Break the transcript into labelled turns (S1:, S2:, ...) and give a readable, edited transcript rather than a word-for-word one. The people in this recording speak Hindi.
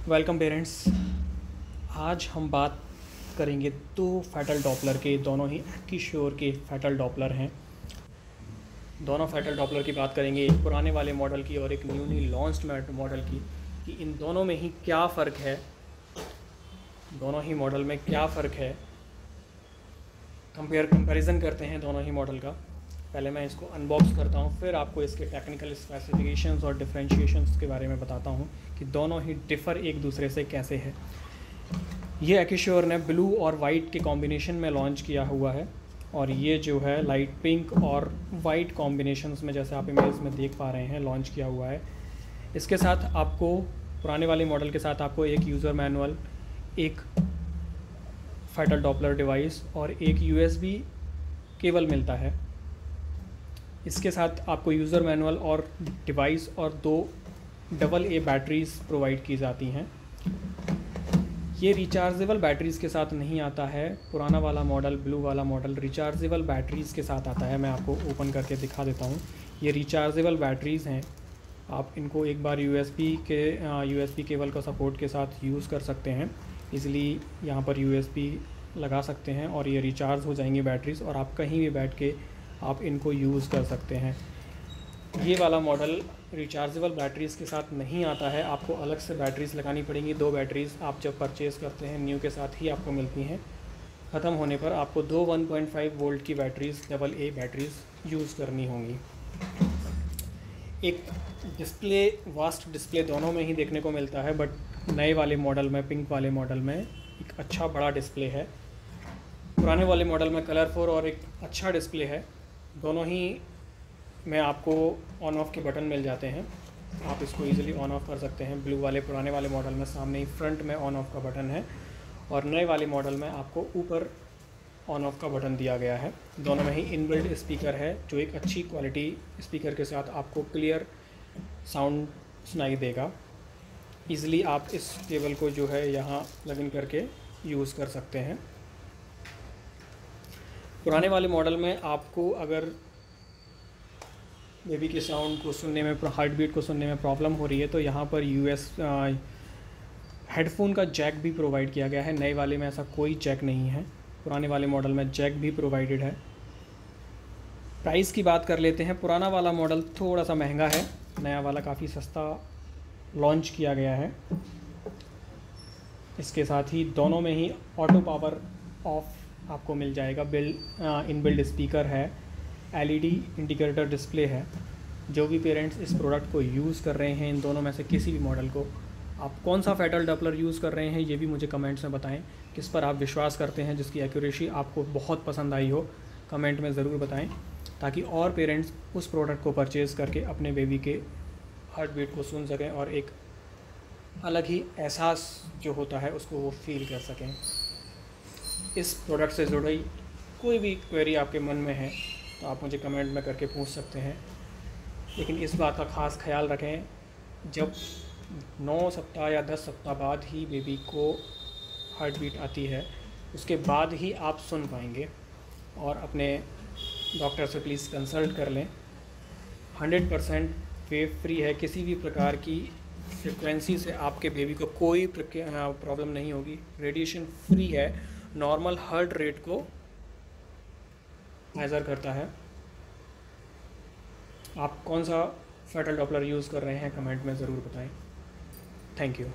S1: Welcome parents. आज हम बात करेंगे दो फैटल डॉपलर के, दोनों ही एक्कीश्योर के फैटल डॉपलर हैं। दोनों फैटल डॉपलर की बात करेंगे, एक पुराने वाले मॉडल की और एक न्यूली लॉन्च्ड मॉडल की, कि इन दोनों में ही क्या फ़र्क है, दोनों ही मॉडल में क्या फ़र्क है। कंपैरिजन करते हैं दोनों ही मॉडल का। पहले मैं इसको अनबॉक्स करता हूँ, फिर आपको इसके टेक्निकल स्पेसिफिकेशंस और डिफरेंशिएशंस के बारे में बताता हूँ कि दोनों ही डिफ़र एक दूसरे से कैसे है। ये एक्कीश्योर ने ब्लू और वाइट के कॉम्बिनेशन में लॉन्च किया हुआ है, और ये जो है लाइट पिंक और वाइट कॉम्बिनेशंस में, जैसे आप इमेज में देख पा रहे हैं, लॉन्च किया हुआ है। इसके साथ आपको, पुराने वाले मॉडल के साथ आपको एक यूज़र मैनुअल, एक फैटल डॉपलर डिवाइस और एक USB केबल मिलता है। इसके साथ आपको यूज़र मैनुअल और डिवाइस और 2 AA बैटरीज़ प्रोवाइड की जाती हैं। ये रिचार्जेबल बैटरीज़ के साथ नहीं आता है। पुराना वाला मॉडल, ब्लू वाला मॉडल रिचार्जेबल बैटरीज़ के साथ आता है। मैं आपको ओपन करके दिखा देता हूँ। ये रिचार्जेबल बैटरीज़ हैं। आप इनको एक बार USB केबल का सपोर्ट के साथ यूज़ कर सकते हैं। इज़िली यहाँ पर USB लगा सकते हैं और ये रिचार्ज हो जाएंगी बैटरीज़, और आप कहीं भी बैठ के आप इनको यूज़ कर सकते हैं। ये वाला मॉडल रिचार्जेबल बैटरीज़ के साथ नहीं आता है, आपको अलग से बैटरीज़ लगानी पड़ेंगी। 2 बैटरीज़ आप जब परचेज़ करते हैं न्यू के साथ ही आपको मिलती हैं। ख़त्म होने पर आपको 2 1.5 वोल्ट की बैटरीज़, AA बैटरीज़ यूज़ करनी होंगी। एक डिस्प्ले, वास्ट डिस्प्ले दोनों में ही देखने को मिलता है, बट नए वाले मॉडल में, पिंक वाले मॉडल में एक अच्छा बड़ा डिस्प्ले है। पुराने वाले मॉडल में कलरफुल और एक अच्छा डिस्प्ले है। दोनों ही में आपको ऑन ऑफ के बटन मिल जाते हैं, आप इसको इजीली ऑन ऑफ कर सकते हैं। ब्लू वाले, पुराने वाले मॉडल में सामने ही फ्रंट में ऑन ऑफ का बटन है, और नए वाले मॉडल में आपको ऊपर ऑन ऑफ का बटन दिया गया है। दोनों में ही इनबिल्ट स्पीकर है, जो एक अच्छी क्वालिटी स्पीकर के साथ आपको क्लियर साउंड सुनाई देगा। ईज़िली आप इस केबल को जो है यहाँ प्लग इन करके यूज़ कर सकते हैं। पुराने वाले मॉडल में आपको अगर बेबी के साउंड को सुनने में, हार्ट बीट को सुनने में प्रॉब्लम हो रही है, तो यहाँ पर हेडफोन का जैक भी प्रोवाइड किया गया है। नए वाले में ऐसा कोई जैक नहीं है, पुराने वाले मॉडल में जैक भी प्रोवाइडेड है। प्राइस की बात कर लेते हैं। पुराना वाला मॉडल थोड़ा सा महंगा है, नया वाला काफ़ी सस्ता लॉन्च किया गया है। इसके साथ ही दोनों में ही ऑटो पावर ऑफ आपको मिल जाएगा। इनबिल्ड स्पीकर है, LED इंडिकेटर डिस्प्ले है। जो भी पेरेंट्स इस प्रोडक्ट को यूज़ कर रहे हैं, इन दोनों में से किसी भी मॉडल को, आप कौन सा फैटल डॉपलर यूज़ कर रहे हैं, ये भी मुझे कमेंट्स में बताएं। किस पर आप विश्वास करते हैं, जिसकी एक्यूरेसी आपको बहुत पसंद आई हो, कमेंट में ज़रूर बताएं, ताकि और पेरेंट्स उस प्रोडक्ट को परचेज़ करके अपने बेबी के हार्ट बीट को सुन सकें और एक अलग ही एहसास जो होता है उसको वो फील कर सकें। इस प्रोडक्ट से जुड़ी कोई भी क्वेरी आपके मन में है तो आप मुझे कमेंट में करके पूछ सकते हैं, लेकिन इस बात का ख़ास ख्याल रखें, जब 9 सप्ताह या 10 सप्ताह बाद ही बेबी को हार्ट बीट आती है, उसके बाद ही आप सुन पाएंगे। और अपने डॉक्टर से प्लीज़ कंसल्ट कर लें। 100% वेव फ्री है, किसी भी प्रकार की फ्रिक्वेंसी से आपके बेबी को कोई प्रॉब्लम नहीं होगी। रेडिएशन फ्री है, नॉर्मल हार्ट रेट को मेज़र करता है। आप कौन सा फैटल डॉपलर यूज़ कर रहे हैं, कमेंट में ज़रूर बताएं। Thank you.